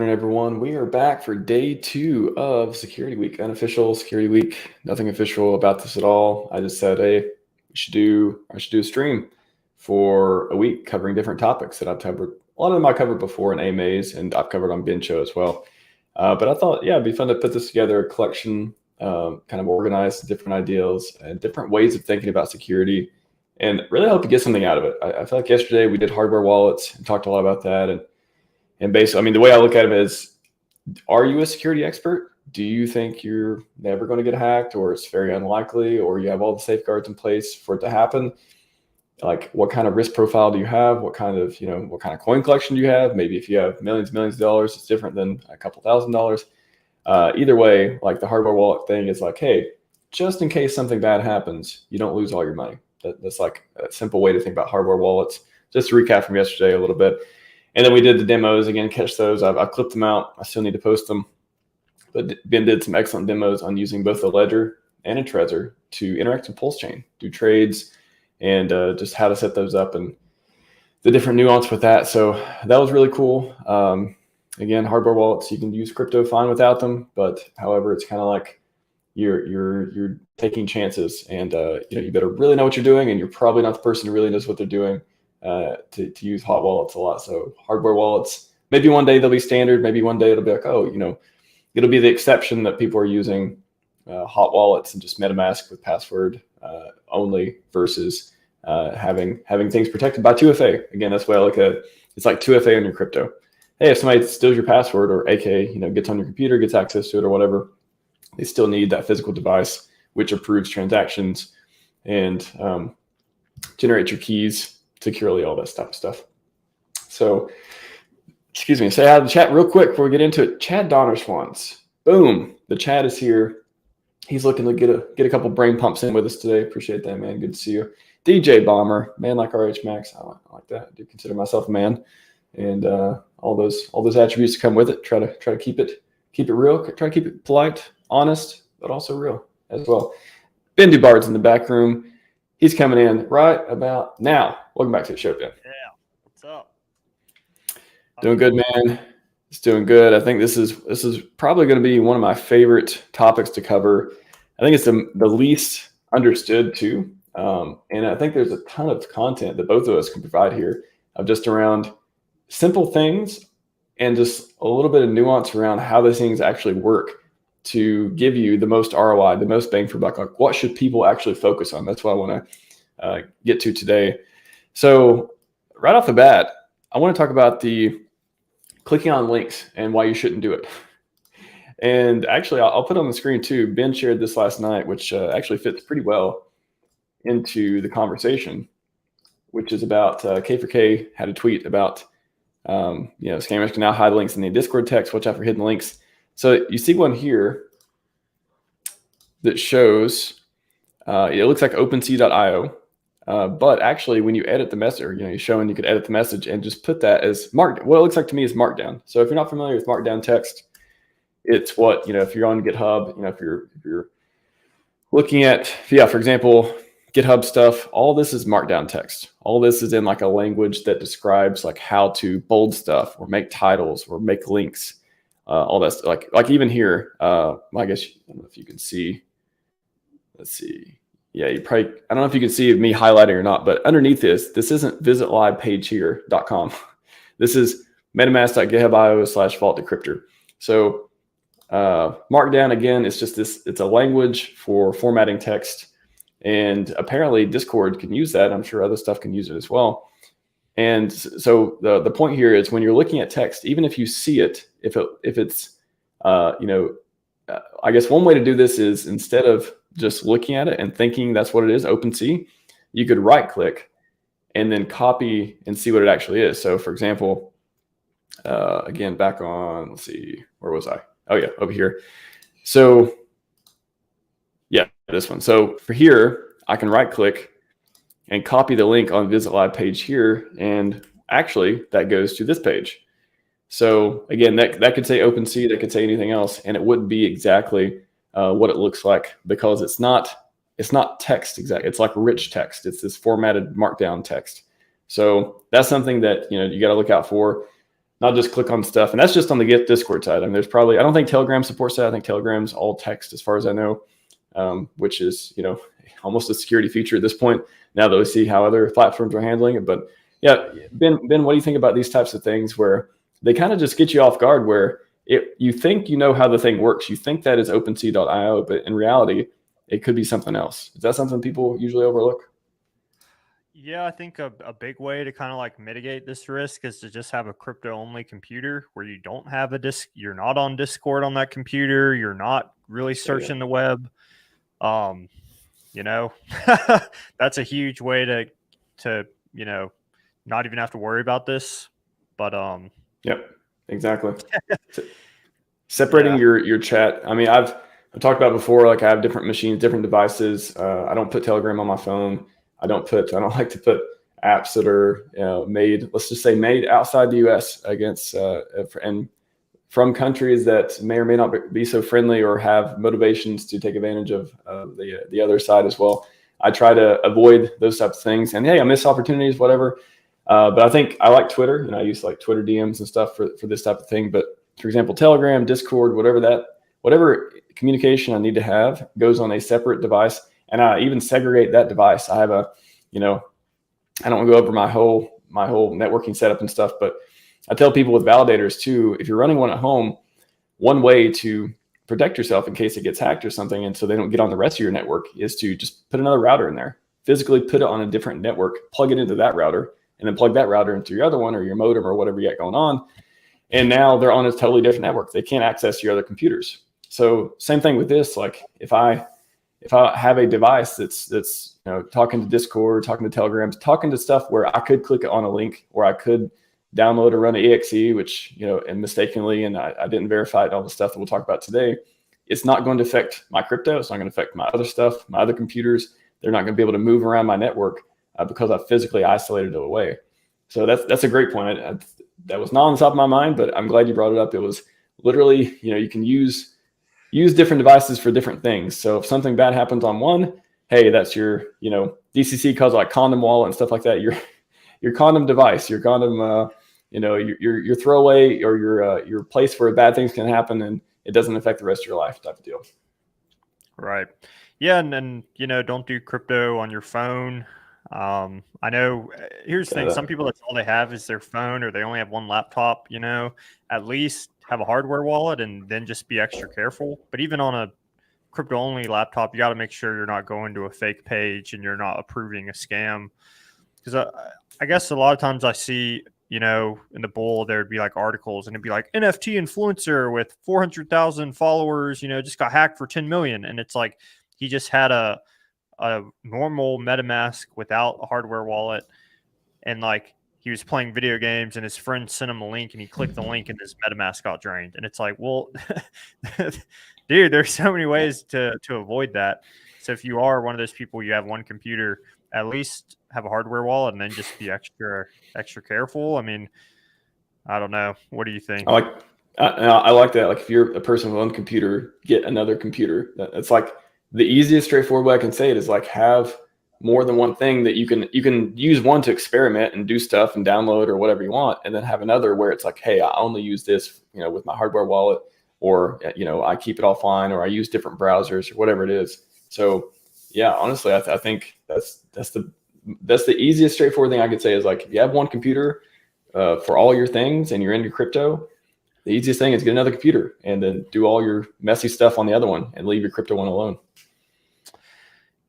afternoon, everyone. We are back for day 2 of Security Week, unofficial Security Week. Nothing official about this at all. I just said, hey, I should do a stream for a week covering different topics that I've covered. A lot of them I covered before in AMAs, and I've covered on Ben Show as well. But I thought, yeah, it'd be fun to put this together, a collection, kind of organized different ideas and different ways of thinking about security, and really hope you get something out of it. I feel like yesterday we did hardware wallets and talked a lot about that, and basically, I mean, the way I look at it is, are you a security expert? Do you think you're never going to get hacked, or it's very unlikely, or you have all the safeguards in place for it to happen? Like, what kind of risk profile do you have? What kind of coin collection do you have? Maybe if you have millions of dollars, it's different than a couple $1,000s. Either way, like the hardware wallet thing is like, hey, just in case something bad happens, you don't lose all your money. That's like a simple way to think about hardware wallets. Just to recap from yesterday a little bit. And then we did the demos again, catch those. I've clipped them out. I still need to post them. But Ben did some excellent demos on using both a ledger and a Trezor to interact with PulseChain, do trades, and just how to set those up and the different nuance with that. So that was really cool. Again, hardware wallets, you can use crypto fine without them, but however, it's kind of like you're taking chances, and you better really know what you're doing, and you're probably not the person who really knows what they're doing to use hot wallets a lot. So hardware wallets, maybe one day they'll be standard. Maybe one day it'll be like, oh, it'll be the exception that people are using hot wallets and just MetaMask with password only versus having things protected by 2FA. Again, that's why I look at it. It's like 2FA on your crypto. Hey, if somebody steals your password, or aka, gets on your computer, gets access to it or whatever, they still need that physical device, which approves transactions and generates your keys securely, all that type of stuff. So, excuse me, say hi to the chat real quick before we get into it. Chad Donnerswans. Boom. The Chad is here. He's looking to get a couple brain pumps in with us today. Appreciate that, man. Good to see you. DJ Bomber, man like RHMax. I like that. I do consider myself a man. And all those attributes come with it. Try to keep it real. Try to keep it polite, honest, but also real as well. Ben Dubard's in the back room. He's coming in right about now. Welcome back to the show, Ben. Yeah, what's up? Doing good, man. It's doing good. I think this is probably going to be one of my favorite topics to cover. I think it's the least understood too, and I think there's a ton of content that both of us can provide here of just around simple things and just a little bit of nuance around how these things actually work to give you the most ROI, the most bang for buck. Like, what should people actually focus on? That's what I want to get to today. So right off the bat, I want to talk about the clicking on links and why you shouldn't do it. And actually, I'll put it on the screen too. Ben shared this last night, which actually fits pretty well into the conversation, which is about K4K had a tweet about, scammers can now hide links in the Discord text. Watch out for hidden links. So you see one here that shows, it looks like OpenSea.io. But actually, when you edit the message, or you're showing you could edit the message and just put that as marked. What it looks like to me is Markdown. So if you're not familiar with Markdown text, it's what if you're on GitHub, if you're looking at, for example, GitHub stuff, all this is Markdown text. All this is in like a language that describes like how to bold stuff or make titles or make links, all that stuff. Like even here, I guess I don't know if you can see. Let's see. Yeah, I don't know if you can see me highlighting or not, but underneath this isn't visitlivepagehere.com. This is metamask.github.io/vault-decryptor. So Markdown, again, it's just this, it's a language for formatting text. And apparently Discord can use that. I'm sure other stuff can use it as well. And so the point here is, when you're looking at text, even if you see it, if it's, I guess one way to do this is, instead of just looking at it and thinking that's what it is, OpenSea, you could right click and then copy and see what it actually is. So for example, again, back on, let's see, where was I? Oh yeah, over here. So yeah, this one. So for here, I can right click and copy the link on Visit Live page here. And actually that goes to this page. So again, that could say OpenSea, that could say anything else, and it wouldn't be exactly what it looks like, because it's not text exactly. It's like rich text. It's this formatted Markdown text. So that's something that you got to look out for. not just click on stuff. And that's just on the Discord side. I mean, there's probably, I don't think Telegram supports that. I think Telegram's all text as far as I know, which is, almost a security feature at this point now that we see how other platforms are handling it. But yeah, Ben, what do you think about these types of things where they kind of just get you off guard, where you think you know how the thing works. You think that is OpenSea.io, but in reality, it could be something else. Is that something people usually overlook? Yeah, I think a big way to kind of like mitigate this risk is to just have a crypto only computer where you don't have you're not on Discord on that computer. You're not really searching the web. That's a huge way to not even have to worry about this. But yep, exactly. Separating your chat. I mean, I've talked about before, like I have different machines, different devices. I don't put Telegram on my phone. I don't like to put apps that are made, let's just say made outside the US against and from countries that may or may not be so friendly or have motivations to take advantage of the other side as well. I try to avoid those types of things. And hey, I miss opportunities, whatever. But I think I like Twitter, and I use like Twitter DMs and stuff for this type of thing. But for example, Telegram, Discord, whatever communication I need to have goes on a separate device. And I even segregate that device. I have I don't want to go over my whole networking setup and stuff, but I tell people with validators too, if you're running one at home, one way to protect yourself in case it gets hacked or something, and so they don't get on the rest of your network, is to just put another router in there, physically put it on a different network, plug it into that router, and then plug that router into your other one or your modem or whatever you got going on. And now they're on a totally different network. They can't access your other computers. So same thing with this. Like if I have a device that's talking to Discord, talking to Telegram, talking to stuff where I could click on a link, or I could download or run an exe, which and mistakenly, and I didn't verify it, all the stuff that we'll talk about today, it's not going to affect my crypto. It's not going to affect my other stuff, my other computers. They're not going to be able to move around my network because I physically isolated it away. So that's a great point. That was not on the top of my mind, but I'm glad you brought it up. It was literally, you can use different devices for different things. So if something bad happens on one, hey, that's your, DCC calls it like condom wallet and stuff like that. Your condom device, your condom, your throwaway or your place where bad things can happen and it doesn't affect the rest of your life type of deal. Right. Yeah. And don't do crypto on your phone. I know here's the thing. Some people, that's all they have is their phone, or they only have one laptop, at least have a hardware wallet and then just be extra careful. But even on a crypto only laptop, you got to make sure you're not going to a fake page and you're not approving a scam. Because I guess a lot of times I see, in the bull, there'd be like articles and it'd be like NFT influencer with 400,000 followers, just got hacked for 10 million. And it's like, he just had a normal MetaMask without a hardware wallet. And like, he was playing video games and his friend sent him a link and he clicked the link and his MetaMask got drained. And it's like, well, dude, there's so many ways to avoid that. So if you are one of those people, you have one computer, at least have a hardware wallet and then just be extra careful. I mean, I don't know. What do you think? I like that. Like if you're a person with one computer, get another computer. It's like the easiest, straightforward way I can say it is like have more than one thing that you can use one to experiment and do stuff and download or whatever you want, and then have another where it's like, hey, I only use this, with my hardware wallet, or I keep it offline, or I use different browsers or whatever it is. So yeah, honestly, I think that's the easiest, straightforward thing I could say is like if you have one computer for all your things and you're into crypto, the easiest thing is get another computer and then do all your messy stuff on the other one and leave your crypto one alone.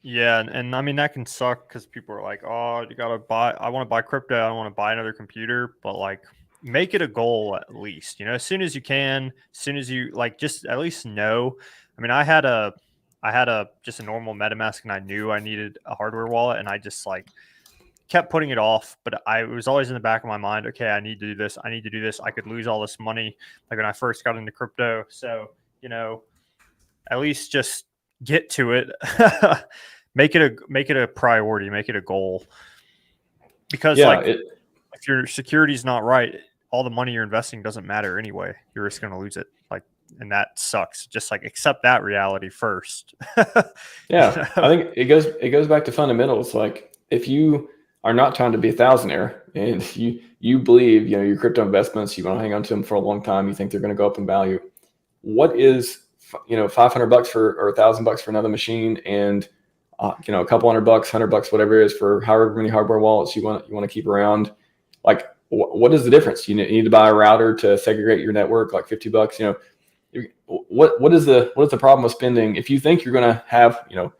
Yeah, and I mean that can suck because people are like, oh, I want to buy crypto, I don't want to buy another computer, but like make it a goal at least, as soon as you can, as soon as you like, just at least know. I mean, I had just a normal MetaMask and I knew I needed a hardware wallet and I just like kept putting it off, but it was always in the back of my mind, okay, I need to do this. I could lose all this money like when I first got into crypto. So, at least just get to it. Make it a priority, make it a goal. Because if your security is not right, all the money you're investing doesn't matter anyway. You're just going to lose it. And that sucks. Just like accept that reality first. Yeah. I think it goes back to fundamentals. Like if you are not trying to be a thousandaire, and you believe, you know, your crypto investments, you want to hang on to them for a long time, you think they're going to go up in value. What is, you know, $500 for, or $1,000 for another machine, and you know, a couple $100, $100, whatever it is, for however many hardware wallets you want to keep around? Like, what is the difference? You need to buy a router to segregate your network, like $50. You know, what is the problem with spending, if you think you're going to have, you know,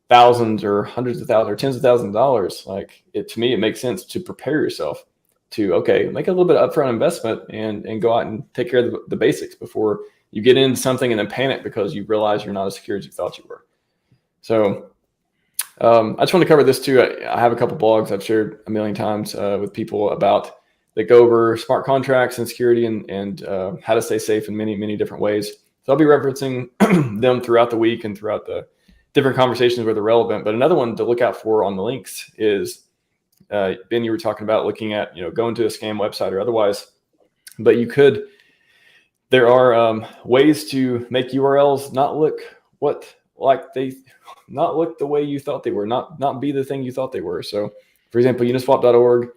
thousands or hundreds of thousands or tens of thousands of dollars? Like, to me, it makes sense to prepare yourself to, okay, make a little bit of upfront investment and go out and take care of the basics before you get into something and then panic because you realize you're not as secure as you thought you were. So I just want to cover this too. I have a couple blogs I've shared a million times with people about, that go over smart contracts and security and how to stay safe in many different ways. So I'll be referencing them throughout the week and throughout the different conversations where they're relevant. But another one to look out for on the links is, Ben, you were talking about looking at, you know, going to a scam website or otherwise, but there are ways to make URLs not look not look the way you thought they were, not be the thing you thought they were. So for example, uniswap.org,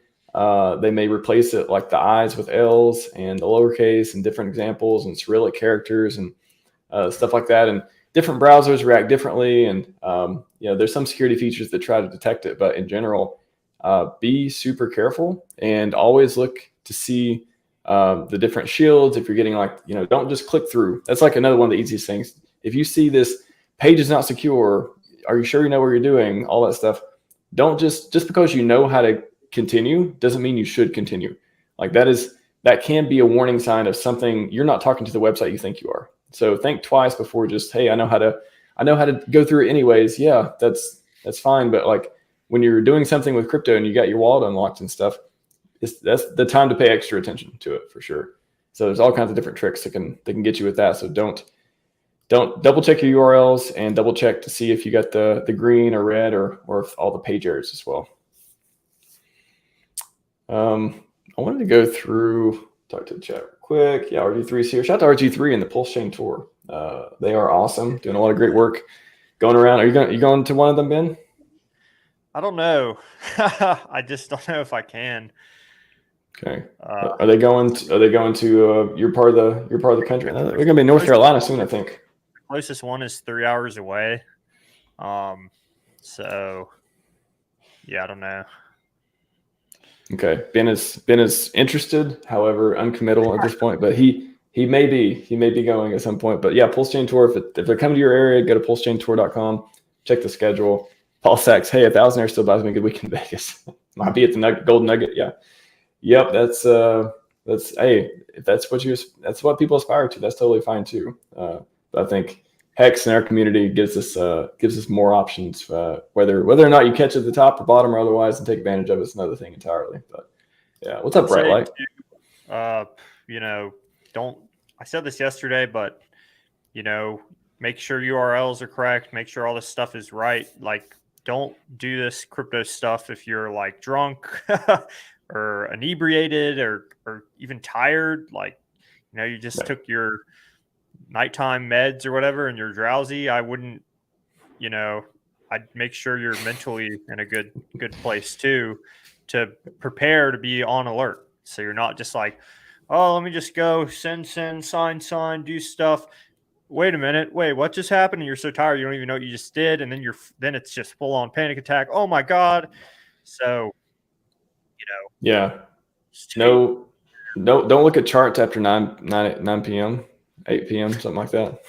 they may replace it, like the I's with L's and the lowercase and different examples and Cyrillic characters and stuff like that. And different browsers react differently. And, you know, there's some security features that try to detect it, but in general, be super careful and always look to see the different shields. If you're getting, like, you know, don't just click through. That's like another one of the easiest things. If you see this page is not secure, are you sure you know what you're doing? All that stuff. Don't just because you know how to continue doesn't mean you should continue. Like, that can be a warning sign of something. You're not talking to the website you think you are. So think twice before just, hey, I know how to go through it anyways. Yeah, that's fine. But like, when you're doing something with crypto and you got your wallet unlocked and stuff, that's the time to pay extra attention to it for sure. So there's all kinds of different tricks that can get you with that. So don't double check your URLs, and double check to see if you got the green or red or if all the page errors as well. I wanted to go through, talk to the chat real quick. Yeah, RG3's here. Shout out to RG3 and the PulseChain tour. They are awesome, doing a lot of great work going around. Are you going to one of them, Ben? I don't know. I just don't know if I can. Okay. Are they going to your part of the country? They're going to be in North Carolina soon, I think. Closest one is 3 hours away. So yeah, I don't know. Okay. Ben is interested, however, uncommittal at this point, but he may be going at some point. But yeah, PulseChain tour. If they're coming to your area, go to pulsechaintour.com, check the schedule. PulseX, hey, $1,000 still buys me a good week in Vegas. Might be at the Golden Nugget. Yeah. Yep. That's hey, if that's what people aspire to, that's totally fine too. But I think Hex in our community gives us more options. Whether or not you catch at the top or bottom or otherwise and take advantage of it's another thing entirely. But yeah, what's up, Bright Light? You know, I said this yesterday, but you know, make sure URLs are correct. Make sure all this stuff is right. Like, don't do this crypto stuff if you're like drunk or inebriated or even tired. Like, you know, you just took your nighttime meds or whatever and you're drowsy. I wouldn't, you know, I'd make sure you're mentally in a good place too, to prepare to be on alert. So you're not just like, oh, let me just go send, sign, do stuff. Wait a minute. Wait, what just happened? And you're so tired, you don't even know what you just did. And then it's just full on panic attack. Oh my God. So, you know. Yeah. No, don't look at charts after 9 p.m., 8 p.m., something like that.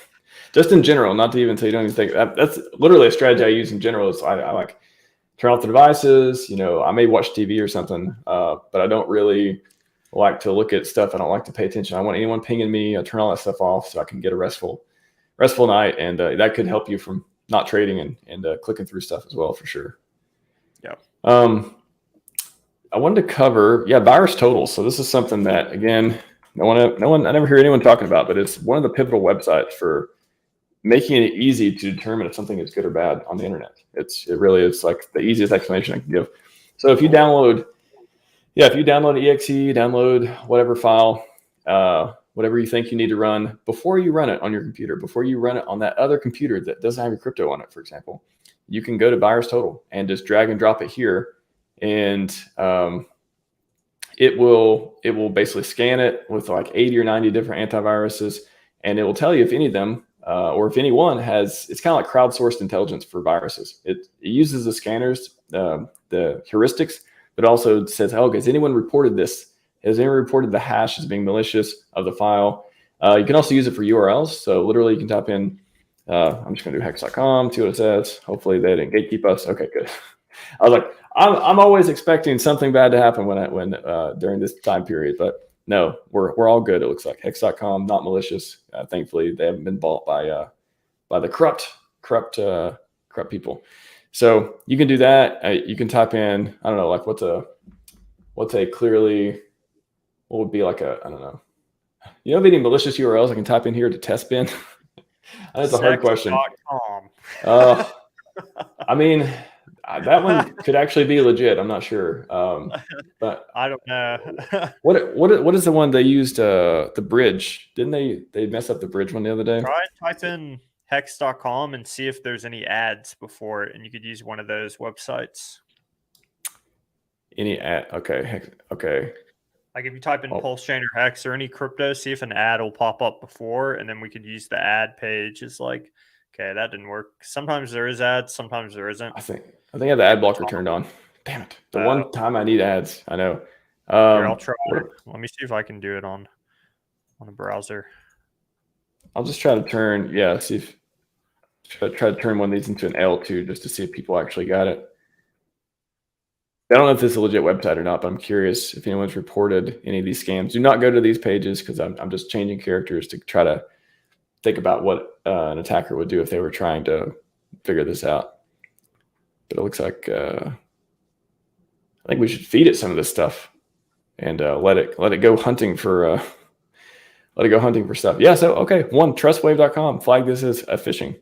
Just in general, not to even say you don't even think that's literally a strategy I use in general. Is I like turn off the devices. You know, I may watch TV or something, but I don't really like to look at stuff. I don't like to pay attention. I want anyone pinging me. I turn all that stuff off so I can get a restful night, and that could help you from not trading and clicking through stuff as well for sure. Yeah. I wanted to cover VirusTotal. So this is something that, again, no one I never hear anyone talking about, but it's one of the pivotal websites for making it easy to determine if something is good or bad on the internet. It really is like the easiest explanation I can give. So if you download exe, download whatever file, whatever you think you need to run, before you run it on your computer, before you run it on that other computer that doesn't have your crypto on it, for example, you can go to VirusTotal and just drag and drop it here. and it will basically scan it with like 80 or 90 different antiviruses, and it will tell you if any of them or if anyone has. It's kind of like crowdsourced intelligence for viruses. It uses the scanners, the heuristics, but also says, "Oh, has anyone reported this? Has anyone reported the hash as being malicious of the file?" You can also use it for URLs. So literally, you can type in. I'm just going to do hex.com, see what it says. Hopefully, they didn't gatekeep us. Okay, good. I was like, I'm always expecting something bad to happen when during this time period, but no, we're all good. It looks like hex.com, not malicious. Thankfully, they haven't been bought by the corrupt people. So you can do that. You can type in, I don't know, like what's a clearly, what would be like a, I don't know. You know, any malicious URLs I can type in here to test bin? That's a hard question. I mean, that one could actually be legit. I'm not sure, but I don't know. what is the one they used? The bridge, didn't they mess up the bridge one the other day? Try type in hex.com and see if there's any ads before it, and you could use one of those websites. Any ad? Okay, okay. Like if you type in PulseChain or Hex or any crypto, see if an ad will pop up before, and then we could use the ad page. It's like, okay, that didn't work. Sometimes there is ads, sometimes there isn't. I think I have the ad blocker turned on. Damn it! The one time I need ads, I know. Here, I'll try. Let me see if I can do it on a browser. I'll just try to turn. Yeah, see if try to turn one of these into an L2 just to see if people actually got it. I don't know if this is a legit website or not, but I'm curious if anyone's reported any of these scams. Do not go to these pages because I'm just changing characters to try to think about what an attacker would do if they were trying to figure this out. But it looks like I think we should feed it some of this stuff and let it go hunting for stuff. Yeah. So okay, trustwave.com flagged this as a phishing,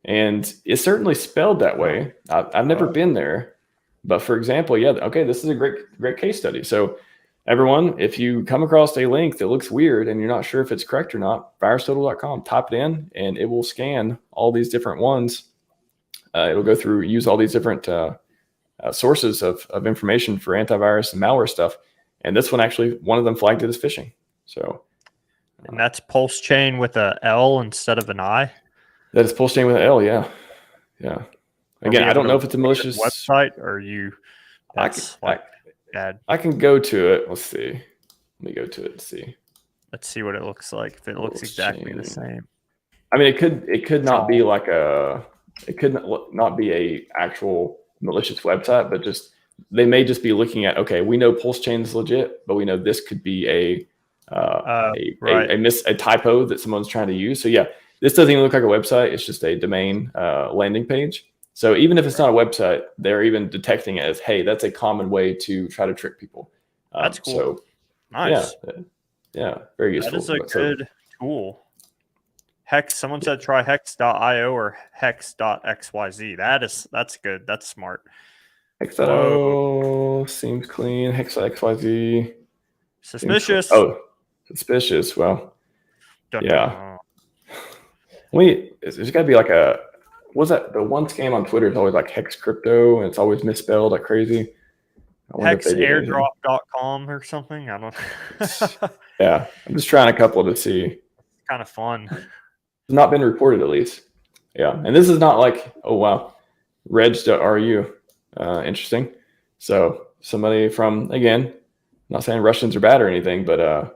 and it's certainly spelled that way. I've never been there. But for example, yeah, okay, this is a great case study. So everyone, if you come across a link that looks weird and you're not sure if it's correct or not, VirusTotal.com, type it in and it will scan all these different ones. It'll go through, use all these different sources of information for antivirus and malware stuff. And this one actually, one of them flagged it as phishing. So, and that's PulseChain with a L instead of an I? That is PulseChain with an L, yeah. Yeah. Again, I don't know if it's a malicious website or you. That's bad. I can go to it. Let's see. Let me go to it and see. Let's see what it looks like. If it looks exactly the same. I mean, it could not be like it could not be a actual malicious website, but just they may just be looking at, okay, we know PulseChain is legit, but we know this could be a typo that someone's trying to use. So yeah, this doesn't even look like a website. It's just a domain landing page. So even if it's not a website, they're even detecting it as, hey, that's a common way to try to trick people. That's cool. So, nice. Yeah, very useful. That is a good tool. Hex. Someone said try hex.io or hex.xyz. That's good. That's smart. Hex.io seems clean. Hex.xyz. Suspicious. Suspicious. Well, yeah. There's got to be like a. What's that? The one scam on Twitter is always like Hex Crypto, and it's always misspelled like crazy. Hexairdrop.com or something. I don't know. Yeah, I'm just trying a couple to see. Kind of fun. It's not been reported at least. Yeah, and this is not like, oh wow, reg.ru. Interesting. So somebody from, again, I'm not saying Russians are bad or anything, but a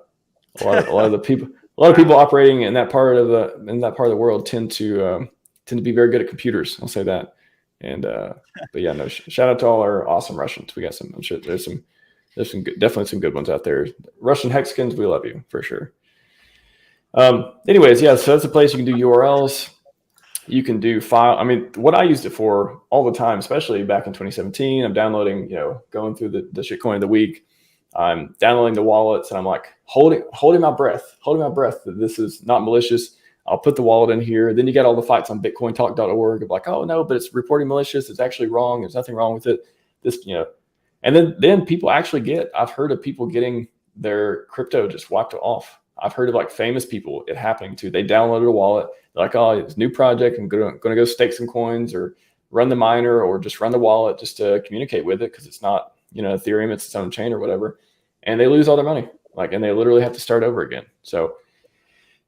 lot of people operating in that part of the world tend to be very good at computers. I'll say that. And but yeah, no. Shout out to all our awesome Russians. We got some. I'm sure there's some definitely some good ones out there. Russian Hexkins, we love you for sure. Anyways, yeah. So that's a place you can do URLs. You can do file. I mean, what I used it for all the time, especially back in 2017. I'm downloading, going through the shitcoin of the week. I'm downloading the wallets, and I'm like holding my breath that this is not malicious. I'll put the wallet in here. Then you get all the fights on bitcointalk.org of like, oh no, but it's reporting malicious. It's actually wrong. There's nothing wrong with it. And then people actually I've heard of people getting their crypto just wiped off. I've heard of like famous people it happening to. They downloaded a wallet. They're like, oh, it's a new project. I'm going to go stake some coins or run the miner or just run the wallet just to communicate with it, because it's not, Ethereum, it's its own chain or whatever, and they lose all their money, and they literally have to start over again. So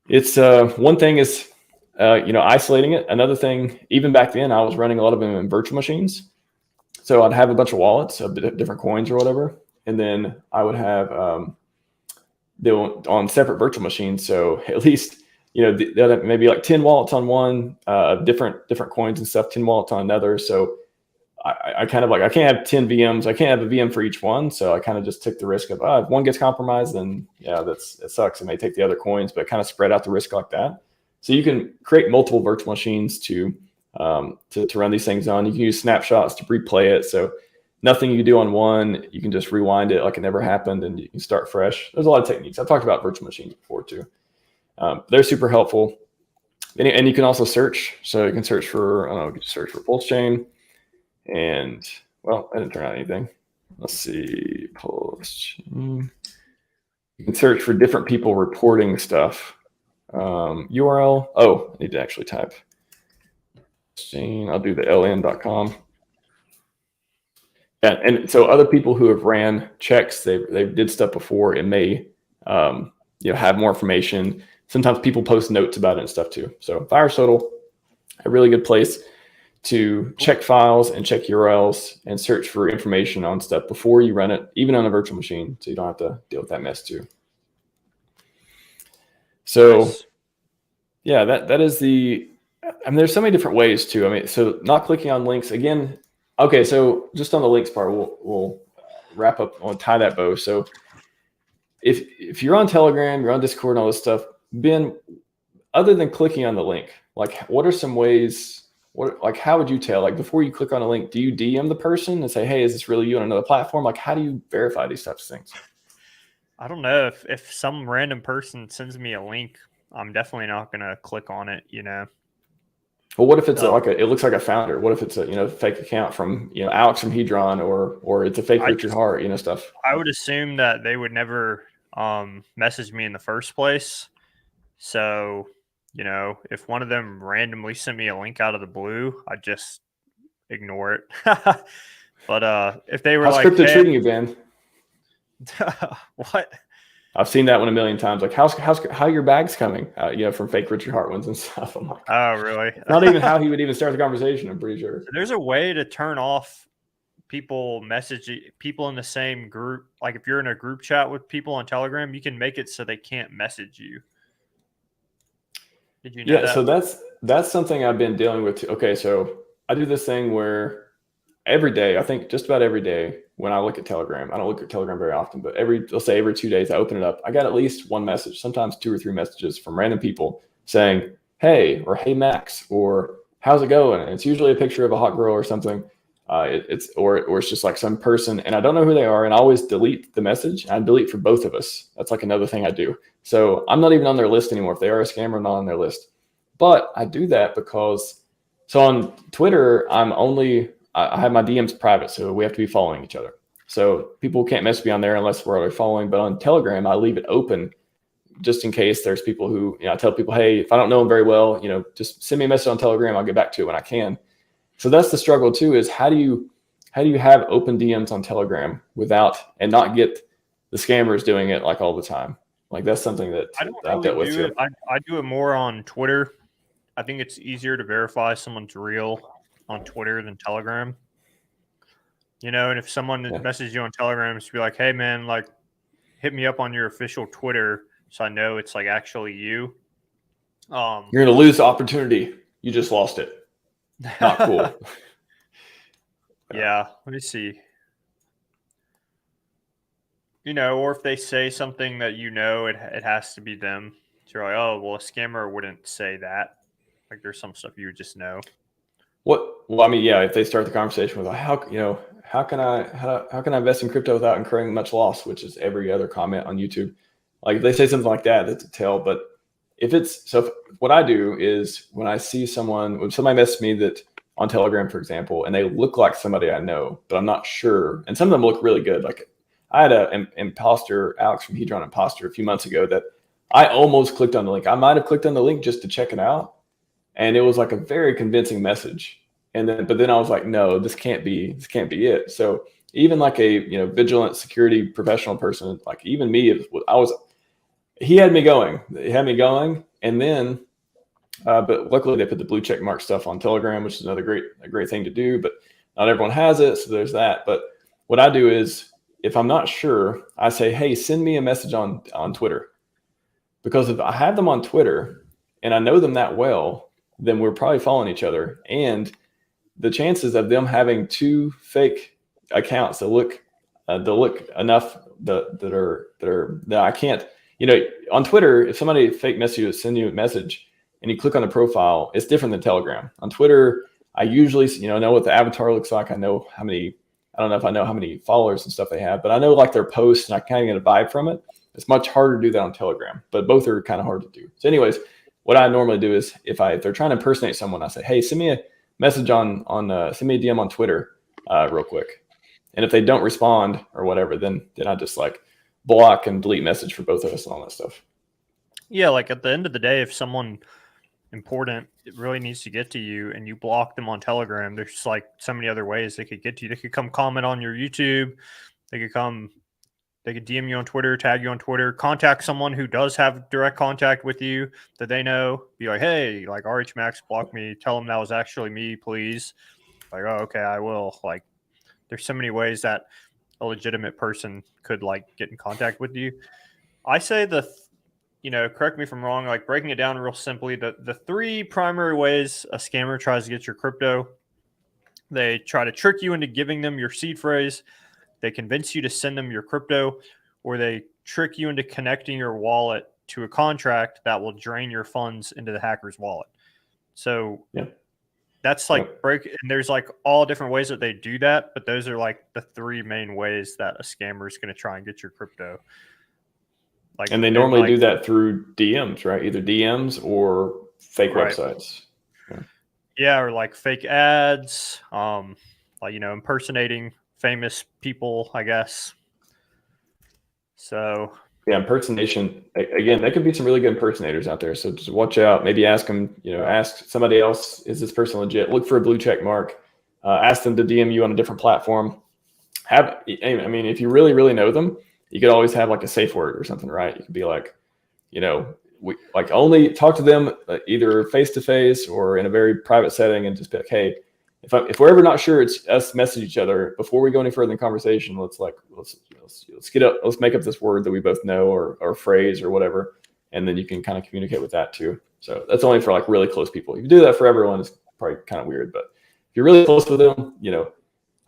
it's one thing is isolating it. Another thing, even back then, I was running a lot of them in virtual machines. So I'd have a bunch of wallets of different coins or whatever, and then I would have they on separate virtual machines. So at least they'll have maybe like 10 wallets on one, different coins and stuff, 10 wallets on another. So I kind of I can't have 10 VMs. I can't have a VM for each one. So I kind of just took the risk of if one gets compromised, then it sucks, and they take the other coins, but kind of spread out the risk like that. So you can create multiple virtual machines to run these things on. You can use snapshots to replay it. So nothing you do on one, you can just rewind it like it never happened, and you can start fresh. There's a lot of techniques. I've talked about virtual machines before too. They're super helpful. And you can also search. So you can search for, you can search for PulseChain. And, well, I didn't turn out anything. Let's see, PulseChain. You can search for different people reporting stuff. URL. Oh, I need to actually type. I'll do the ln.com. Yeah, and so other people who have ran checks, they did stuff before, it may have more information. Sometimes people post notes about it and stuff too. So VirusTotal, a really good place to check files and check URLs and search for information on stuff before you run it, even on a virtual machine, so you don't have to deal with that mess too. So nice. Yeah, that is there's so many different ways too. So not clicking on links again. Okay, so just on the links part, we'll wrap up on tie that bow. So if you're on Telegram, you're on Discord and all this stuff, Ben, other than clicking on the link, what are some ways, how would you tell, before you click on a link, do you DM the person and say, hey, is this really you on another platform? How do you verify these types of things? I don't know. If some random person sends me a link, I'm definitely not going to click on it, Well, what if it's it looks like a founder? What if it's a fake account from Alex from Hedron, or it's a fake Richard Hart, stuff? I would assume that they would never message me in the first place. So, if one of them randomly sent me a link out of the blue, I just ignore it. But if they were how's crypto treating you, Ben? What? I've seen that one a million times. How your bag's coming? From fake Richard Hart ones and stuff. I'm like, oh, really? Not even how he would even start the conversation. I'm pretty sure. There's a way to turn off people in the same group. Like if you're in a group chat with people on Telegram, you can make it so they can't message you. Did you know that? Yeah, so that's something I've been dealing with too. Okay, so I do this thing where every day, I think just about every day when I look at Telegram, I don't look at Telegram very often, but let's say every 2 days I open it up, I got at least one message, sometimes 2 or 3 messages from random people saying, hey, or hey, Max, or how's it going? And it's usually a picture of a hot girl or something. It's just some person, and I don't know who they are, and I always delete the message. I delete for both of us. That's another thing I do. So I'm not even on their list anymore. If they are a scammer, I'm not on their list. But I do that because, so on Twitter, I have my DMs private, so we have to be following each other. So people can't mess me on there unless we're already following. But on Telegram, I leave it open just in case there's people who, I tell people, hey, if I don't know them very well, just send me a message on Telegram. I'll get back to it when I can. So that's the struggle too, is how do you have open DMs on Telegram and not get the scammers doing it all the time? That's something that I've dealt with too. I do it more on Twitter. I think it's easier to verify someone's real on Twitter than Telegram. And if someone messages you on Telegram, it's be like, hey man, hit me up on your official Twitter so I know it's actually you. You're gonna lose the opportunity. You just lost it. Not cool. Yeah, let me see. Or if they say something that it has to be them. So you're like, oh, well, a scammer wouldn't say that. There's some stuff you would just know. Well, if they start the conversation with how can I invest in crypto without incurring much loss, which is every other comment on YouTube. If they say something like that, that's a tell. But what I do is when somebody messages me that on Telegram, for example, and they look like somebody I know, but I'm not sure. And some of them look really good. I had an imposter, Alex from Hedron Imposter, a few months ago that I almost clicked on the link. I might have clicked on the link just to check it out. And it was a very convincing message. but then I was like, no, this can't be it. So even like a vigilant security professional person, like even me, he had me going. And then but luckily they put the blue check mark stuff on Telegram, which is another great thing to do, but not everyone has it, so there's that. But what I do is, if I'm not sure, I say, hey, send me a message on Twitter, because if I have them on Twitter and I know them that well, then we're probably following each other, and the chances of them having two fake accounts that look enough that I can't, on Twitter, if somebody fake messages, send you a message and you click on the profile, it's different than Telegram. On Twitter, I usually know what the avatar looks like. I don't know if I know how many followers and stuff they have, but I know like their posts and I kind of get a vibe from it. It's much harder to do that on Telegram, but both are kind of hard to do. So anyways, what I normally do is if they're trying to impersonate someone, I say, hey, send me a message send me a DM on Twitter real quick. And if they don't respond or whatever, then I just like block and delete message for both of us and all that stuff. Yeah, like at the end of the day, if someone important it really needs to get to you and you block them on Telegram, there's like so many other ways they could get to you. They could come comment on your YouTube. They could DM you on Twitter, tag you on Twitter, contact someone who does have direct contact with you that they know. Be like, hey, like RHMax blocked me. Tell them that was actually me, please. Like, oh, okay, I will. Like, there's so many ways that a legitimate person could like get in contact with you. I say correct me if I'm wrong, like breaking it down real simply, the three primary ways a scammer tries to get your crypto. They try to trick you into giving them your seed phrase. They convince you to send them your crypto, or they trick you into connecting your wallet to a contract that will drain your funds into the hacker's wallet. So that's like and there's like all different ways that they do that, but those are like the three main ways that a scammer is going to try and get your crypto. Like, and they normally do that through DMs, right? Either DMs or fake websites. Yeah, or like fake ads, like impersonating famous people, I guess. So yeah, impersonation. Again, there could be some really good impersonators out there. So just watch out. Maybe ask them. Ask somebody else: is this person legit? Look for a blue check mark. Ask them to DM you on a different platform. If you really, really know them, you could always have like a safe word or something, right? You could be like, we like only talk to them either face to face or in a very private setting, and just be like, hey, if we're ever not sure, it's us message each other before we go any further in the conversation. Let's make up this word that we both know or phrase or whatever, and then you can kind of communicate with that too. So that's only for like really close people. If you do that for everyone, it's probably kind of weird. But if you're really close with them,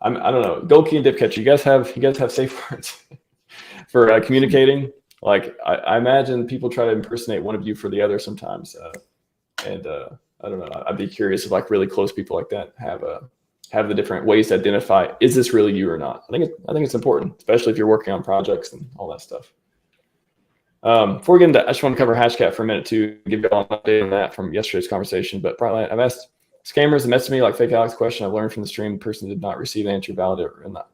I don't know. Gold Key and Dip Catch. You guys have safe words for communicating. Like I imagine people try to impersonate one of you for the other sometimes, and I don't know. I'd be curious if like really close people like that have the different ways to identify, is this really you or not? I think it's important, especially if you're working on projects and all that stuff. Before we get into, I just want to cover Hashcat for a minute to give you all an update on that from yesterday's conversation. But probably I've asked scammers that messaged me like fake Alex question. I've learned from the stream the person did not receive an answer valid or not.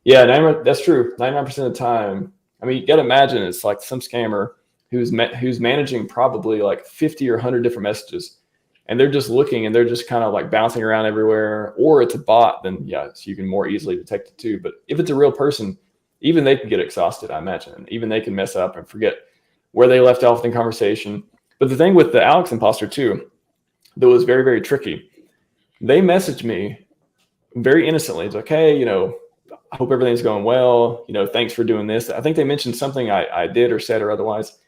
Yeah, that's true. 99% of the time. I mean, you got to imagine it's like some scammer who's managing probably like 50 or 100 different messages, and they're just looking and they're just kind of like bouncing around everywhere. Or it's a bot, then yeah, so you can more easily detect it too. But if it's a real person, even they can get exhausted, I imagine. And even they can mess up and forget where they left off in the conversation. But the thing with the Alex imposter too, that was very, very tricky. They messaged me very innocently. It's like, hey, I hope everything's going well. Thanks for doing this. I think they mentioned something I did or said or otherwise.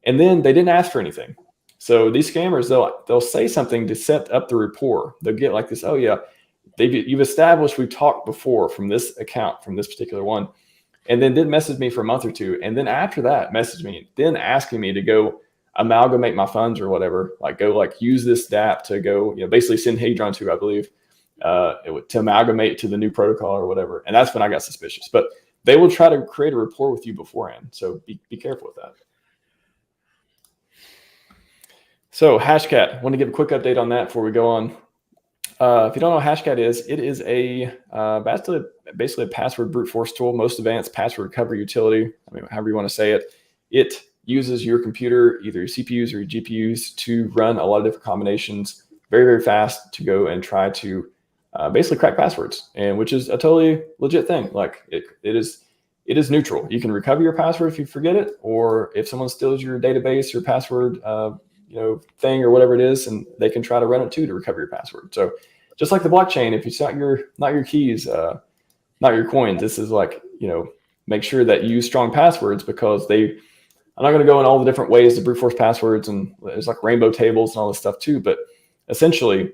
And then they didn't ask for anything. So these scammers, they'll say something to set up the rapport. They'll get like this, oh yeah, you've established we've talked before from this account, from this particular one, and then did message me for a month or two. And then after that, message me, then asking me to go amalgamate my funds or whatever, like go like use this DApp to go, basically send Hadron to, I believe, to amalgamate to the new protocol or whatever. And that's when I got suspicious. But they will try to create a rapport with you beforehand. So be careful with that. So Hashcat, want to give a quick update on that before we go on. If you don't know what Hashcat is, it is basically a password brute force tool, most advanced password recovery utility. I mean, however you want to say it. It uses your computer, either your CPUs or your GPUs, to run a lot of different combinations very, very fast to go and try to basically crack passwords, and which is a totally legit thing. Like it is neutral. You can recover your password if you forget it, or if someone steals your database or password, thing or whatever it is, and they can try to run it too to recover your password. So just like the blockchain, if it's not your keys, not your coins, this is like, make sure that you use strong passwords, because I'm not going to go in all the different ways to brute force passwords, and there's like rainbow tables and all this stuff too. But essentially,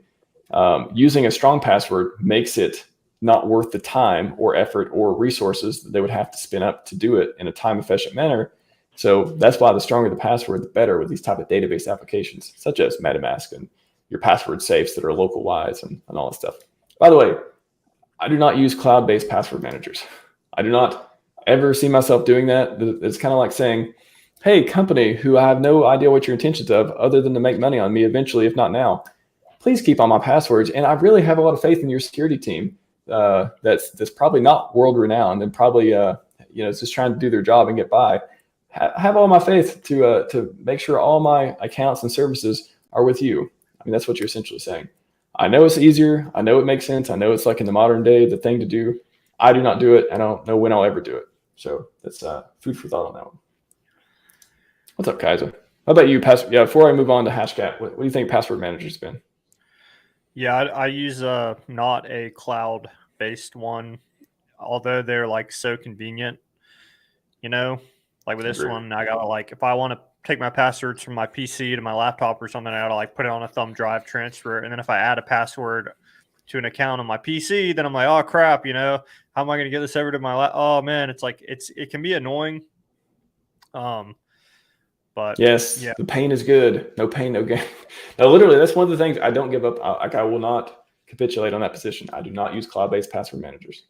using a strong password makes it not worth the time or effort or resources that they would have to spin up to do it in a time efficient manner. So that's why the stronger the password, the better with these type of database applications, such as MetaMask and your password safes that are localized and all that stuff. By the way, I do not use cloud-based password managers. I do not ever see myself doing that. It's kind of like saying, hey, company who I have no idea what your intentions of other than to make money on me eventually, if not now, please keep all my passwords. And I really have a lot of faith in your security team that's probably not world renowned and probably is just trying to do their job and get by. Have all my faith to make sure all my accounts and services are with you. I mean, that's what you're essentially saying. I know it's easier. I know it makes sense. I know it's like in the modern day, the thing to do. I do not do it. I don't know when I'll ever do it. So that's food for thought on that one. What's up, Kaiser? How about you? Before I move on to Hashcat, what do you think password manager's been? Yeah, I use not a cloud-based one, although they're like so convenient. Like with this one, I gotta like, if I want to take my passwords from my PC to my laptop or something, I gotta like put it on a thumb drive, transfer it, and then if I add a password to an account on my PC, then I'm like, oh crap, how am I gonna get this over to my oh man, it's like it can be annoying. But yes, yeah. The pain is good. No pain, no gain. No, literally, that's one of the things I don't give up. I will not capitulate on that position. I do not use cloud-based password managers.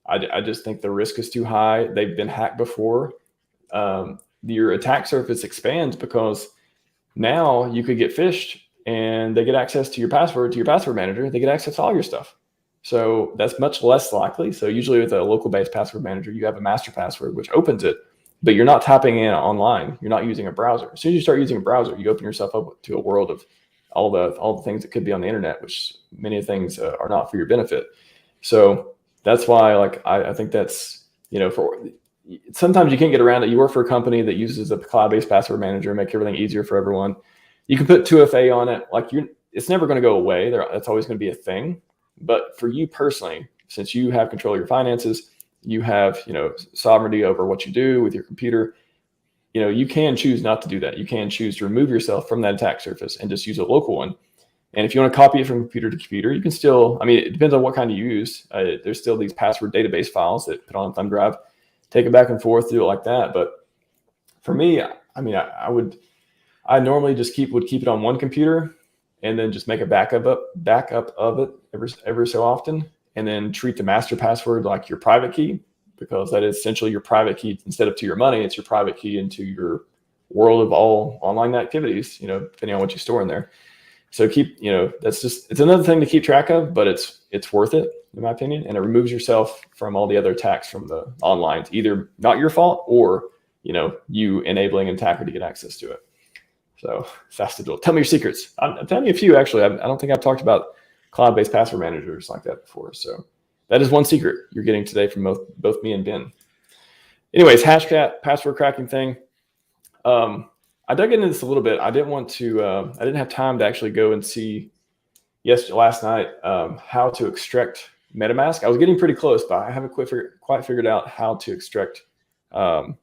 I just think the risk is too high. They've been hacked before. Your attack surface expands because now you could get phished and they get access to your password manager. They get access to all your stuff. So that's much less likely. So usually with a local-based password manager, you have a master password, which opens it, but you're not typing in online. You're not using a browser. As soon as you start using a browser, you open yourself up to a world of all the things that could be on the internet, which many things are not for your benefit. So that's why, like, I think that's, sometimes you can't get around it. You work for a company that uses a cloud-based password manager, make everything easier for everyone. You can put 2FA on it. Like, it's never going to go away. That's always going to be a thing. But for you personally, since you have control of your finances, you have, sovereignty over what you do with your computer, you can choose not to do that. You can choose to remove yourself from that attack surface and just use a local one. And if you want to copy it from computer to computer, you can still, it depends on what kind you use. There's still these password database files that put on a thumb drive, take it back and forth, do it like that. But for me, I normally just would keep it on one computer and then just make a backup of it every so often. And then treat the master password like your private key, because that is essentially your private key. Instead of to your money, it's your private key into your world of all online activities, depending on what you store in there. So it's another thing to keep track of, but it's worth it in my opinion. And it removes yourself from all the other attacks from the online. It's either not your fault or, you enabling an attacker to get access to it. So fast to do it. Tell me your secrets. I'm telling you a few, actually. I don't think I've talked about cloud-based password managers like that before. So that is one secret you're getting today from both me and Ben. Anyways, Hashcat, password cracking thing. I dug into this a little bit. I didn't have time to actually go and see last night how to extract MetaMask. I was getting pretty close, but I haven't quite figured out how to extract the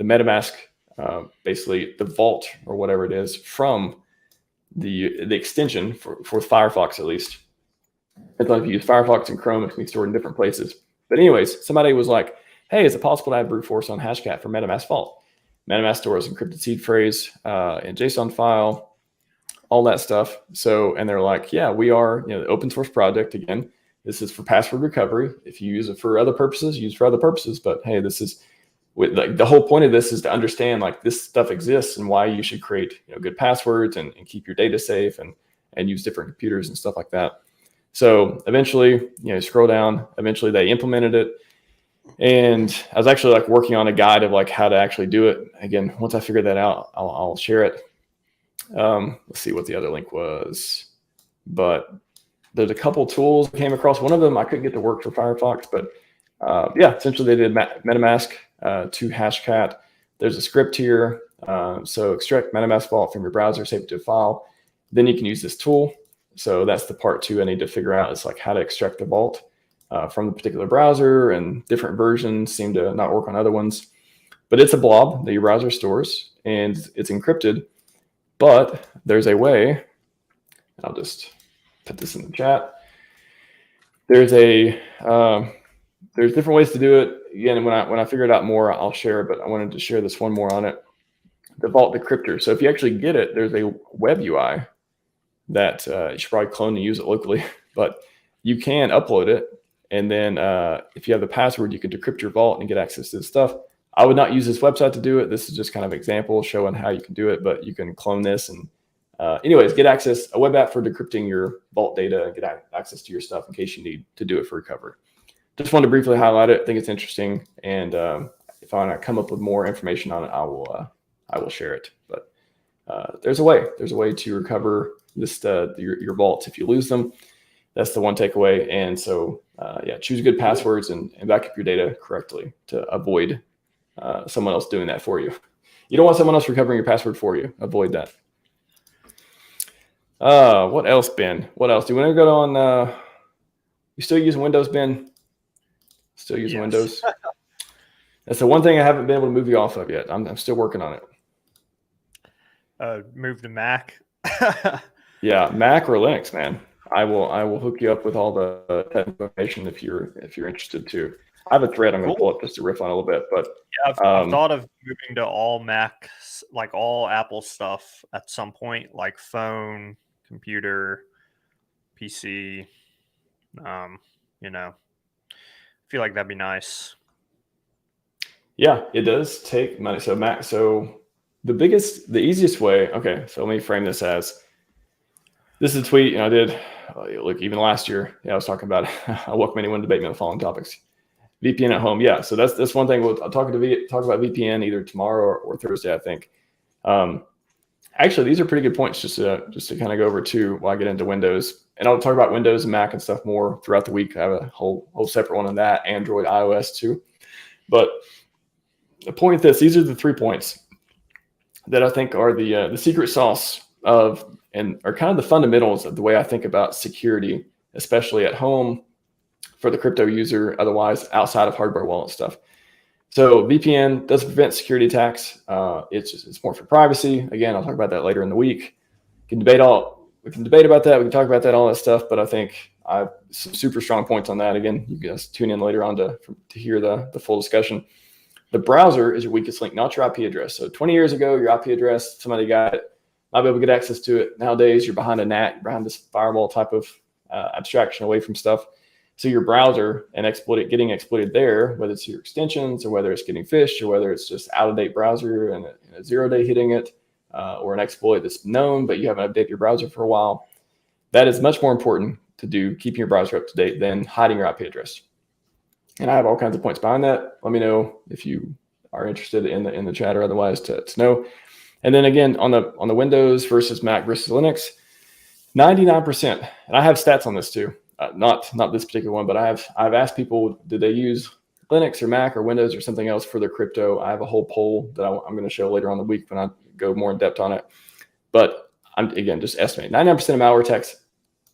MetaMask, basically the vault or whatever it is, from the extension for Firefox, at least. It's like if you use Firefox and Chrome, it can be stored in different places. But anyways, somebody was like, hey, is it possible to have brute force on Hashcat for MetaMask Vault? MetaMask stores encrypted seed phrase in JSON file, all that stuff. So, and they're like, yeah, we are, open source project. Again, this is for password recovery. If you use it for other purposes, use it for other purposes. But hey, this is the whole point of this is to understand like this stuff exists and why you should create good passwords and keep your data safe and use different computers and stuff like that. So eventually, scroll down. Eventually, they implemented it. And I was actually like working on a guide of like how to actually do it. Again, once I figure that out, I'll share it. Let's see what the other link was. But there's a couple tools I came across. One of them I couldn't get to work for Firefox, but yeah, essentially they did MetaMask to Hashcat. There's a script here. So extract MetaMask vault from your browser, save it to a file. Then you can use this tool. So that's the part 2 I need to figure out, is like how to extract the vault from the particular browser, and different versions seem to not work on other ones. But it's a blob that your browser stores, and it's encrypted. But there's a way, I'll just put this in the chat. There's different ways to do it. Again, when I figure it out more, I'll share it, but I wanted to share this one more on it. The Vault Decryptor. So if you actually get it, there's a web UI that you should probably clone and use it locally, but you can upload it. And then if you have the password, you can decrypt your vault and get access to the stuff. I would not use this website to do it. This is just kind of an example showing how you can do it, but you can clone this and anyways, get access, a web app for decrypting your vault data, and get access to your stuff in case you need to do it for recovery. Just wanted to briefly highlight it. I think it's interesting. And if I want to come up with more information on it, I will share it. But there's a way to recover this, your vaults if you lose them. That's the one takeaway. And so, yeah, choose good passwords and back up your data correctly to avoid someone else doing that for you. You don't want someone else recovering your password for you. Avoid that. What else, Ben? What else? Do you want to go on? You still using Windows, Ben? Still using Windows? That's the one thing I haven't been able to move you off of yet. I'm still working on it. Move to Mac. Yeah, Mac or Linux, man. I will hook you up with all the technical information if you're interested too. I have a thread I'm going to pull up just to riff on a little bit, but yeah, I've thought of moving to all Mac, like all Apple stuff at some point, like phone, computer, PC. You know, I feel like that'd be nice. Yeah, it does take money. So Mac, so the easiest way. Okay, so let me frame this as, this is a tweet I did. Look, even last year, I was talking about. I welcome anyone to debate me on the following topics. VPN at home, yeah. So that's one thing. I'll talk about VPN either tomorrow or Thursday, I think. Actually, these are pretty good points just to kind of go over too while I get into Windows, and I'll talk about Windows and Mac and stuff more throughout the week. I have a whole separate one on that, Android, iOS too. But the point of this, these are the 3 points that I think are the secret sauce of, and are kind of the fundamentals of the way I think about security, especially at home for the crypto user, otherwise outside of hardware wallet stuff. So VPN does prevent security attacks. It's more for privacy. Again, I'll talk about that later in the week. We can debate about that. We can talk about that, all that stuff. But I think I have some super strong points on that. Again, you guys tune in later on to hear the full discussion. The browser is your weakest link, not your IP address. So 20 years ago, your IP address, somebody got it, might be able to get access to it. Nowadays, you're behind a NAT, you're behind this firewall type of abstraction away from stuff. So your browser and getting exploited there, whether it's your extensions or whether it's getting phished or whether it's just out-of-date browser and a 0-day hitting it, or an exploit that's known, but you haven't updated your browser for a while. That is much more important to do, keeping your browser up to date, than hiding your IP address. And I have all kinds of points behind that. Let me know if you are interested in the chat or otherwise to know. And then again, on the Windows versus Mac versus Linux, 99%, and I have stats on this too. Not this particular one, but I've asked people, did they use Linux or Mac or Windows or something else for their crypto? I have a whole poll that I'm going to show later on in the week when I go more in depth on it. But I'm, again, just estimating 99% of malware attacks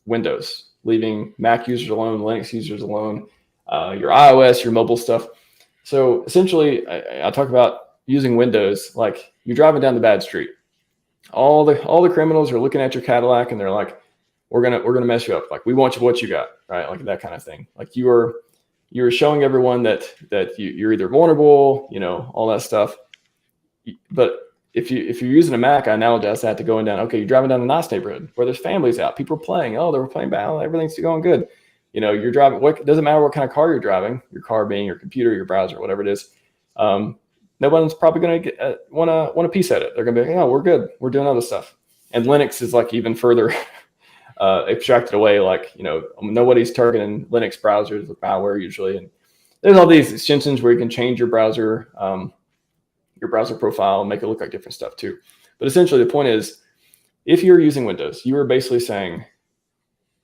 Windows, leaving Mac users alone, Linux users alone, your iOS, your mobile stuff. So essentially, I talk about using Windows like you're driving down the bad street. All the criminals are looking at your Cadillac and they're like, we're gonna mess you up. Like, we want you what you got, right? Like that kind of thing. Like you're showing everyone that you're either vulnerable, all that stuff. But if you're using a Mac, I analogize that to going down. Okay, you're driving down a nice neighborhood where there's families out, people are playing. Oh, they were playing ball, everything's going good. You're driving. It doesn't matter what kind of car you're driving. Your car being your computer, your browser, whatever it is. No one's probably going to want a piece at it. They're going to be like, oh, we're good. We're doing other stuff. And Linux is like even further abstracted away. Like, nobody's targeting Linux browsers with malware usually. And there's all these extensions where you can change your browser profile and make it look like different stuff too. But essentially the point is, if you're using Windows, you are basically saying,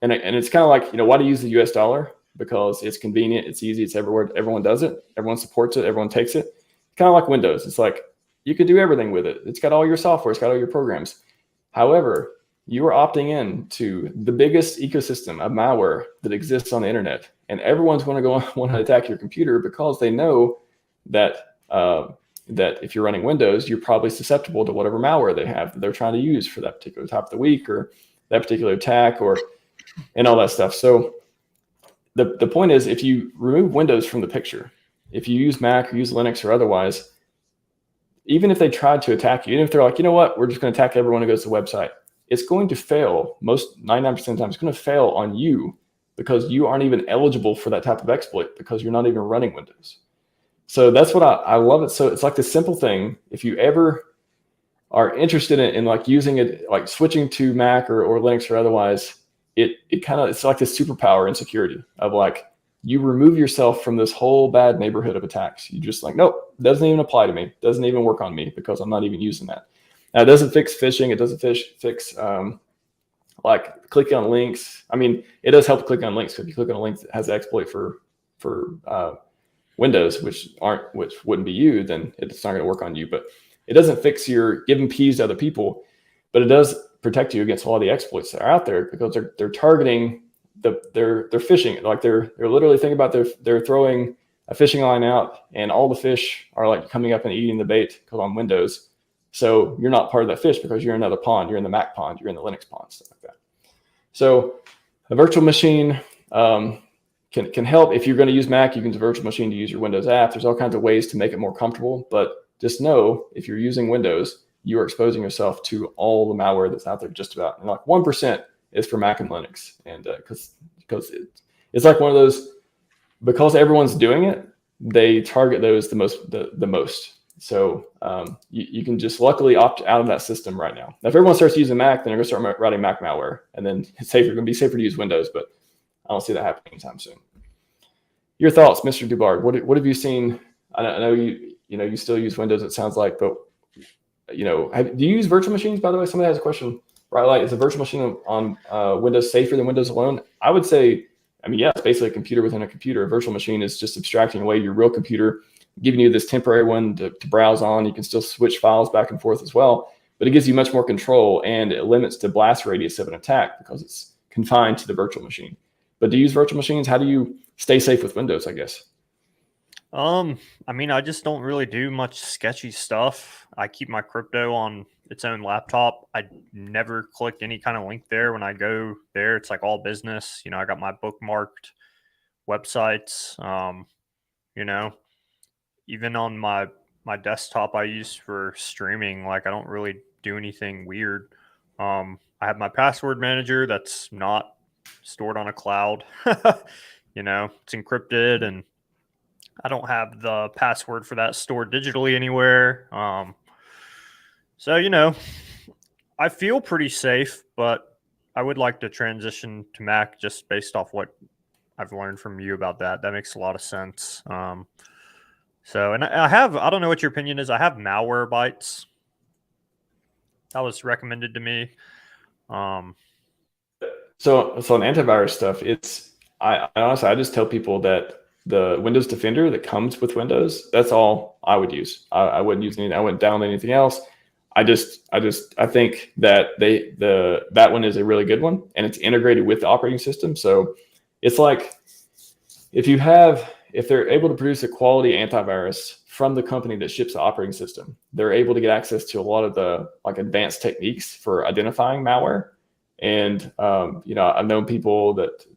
and it's kind of like, why do you use the US dollar? Because it's convenient, it's easy, it's everywhere, everyone does it, everyone supports it, everyone takes it. Kind of like Windows. It's like you can do everything with it. It's got all your software, it's got all your programs. However, you are opting in to the biggest ecosystem of malware that exists on the internet, and everyone's going to want to attack your computer because they know that that if you're running Windows, you're probably susceptible to whatever malware they have that they're trying to use for that particular top of the week or that particular attack and all that stuff. So the point is, if you remove Windows from the picture, if you use Mac or use Linux or otherwise, even if they tried to attack you, even if they're like, we're just going to attack everyone who goes to the website, it's going to fail. 99% of the time, it's going to fail on you because you aren't even eligible for that type of exploit because you're not even running Windows. So that's what I love it. So it's like this simple thing. If you ever are interested in like using it, like switching to Mac or Linux or otherwise, it's like this superpower in security of like, you remove yourself from this whole bad neighborhood of attacks. You just like, nope, doesn't even apply to me. Doesn't even work on me because I'm not even using that. Now, it doesn't fix phishing. It doesn't fix like clicking on links. I mean, it does help click on links. If you click on a link that has an exploit for Windows, which wouldn't be you, then it's not going to work on you. But it doesn't fix your giving keys to other people, but it does protect you against all the exploits that are out there because they're targeting they're phishing. Like they're literally thinking about they're throwing a fishing line out, and all the fish are like coming up and eating the bait because on Windows. So you're not part of that fish because you're in another pond. You're in the Mac pond. You're in the Linux pond, stuff like that. So a virtual machine can help. If you're going to use Mac, you can use a virtual machine to use your Windows app. There's all kinds of ways to make it more comfortable. But just know, if you're using Windows, you are exposing yourself to all the malware that's out there just about. And like 1% is for Mac and Linux. And because it's like one of those, because everyone's doing it, they target those the most. So you can just luckily opt out of that system right now. Now, if everyone starts using Mac, then they're going to start writing Mac malware, and then it's going to be safer to use Windows. But I don't see that happening anytime soon. Your thoughts, Mr. Dubard? What have you seen? I know you still use Windows, it sounds like, but do you use virtual machines? By the way, somebody has a question. Right, like, is a virtual machine on Windows safer than Windows alone? I would say, yeah, it's basically a computer within a computer. A virtual machine is just abstracting away your real computer, giving you this temporary one to browse on. You can still switch files back and forth as well, but it gives you much more control, and it limits the blast radius of an attack because it's confined to the virtual machine. But to use virtual machines, how do you stay safe with Windows, I guess? I just don't really do much sketchy stuff. I keep my crypto on its own laptop. I never click any kind of link there. When I go there, it's like all business. I got my bookmarked websites. Even on my desktop I use for streaming, like I don't really do anything weird. I have my password manager that's not stored on a cloud. It's encrypted, and I don't have the password for that stored digitally anywhere. So, I feel pretty safe, but I would like to transition to Mac just based off what I've learned from you about that. That makes a lot of sense. And I don't know what your opinion is. I have Malwarebytes. That was recommended to me. So on antivirus stuff, I honestly, I just tell people that the Windows Defender that comes with Windows, that's all I would use. I wouldn't use anything. I wouldn't download anything else. I think that that one is a really good one, and it's integrated with the operating system. So it's like if they're able to produce a quality antivirus from the company that ships the operating system, they're able to get access to a lot of the like advanced techniques for identifying malware. And I've known people that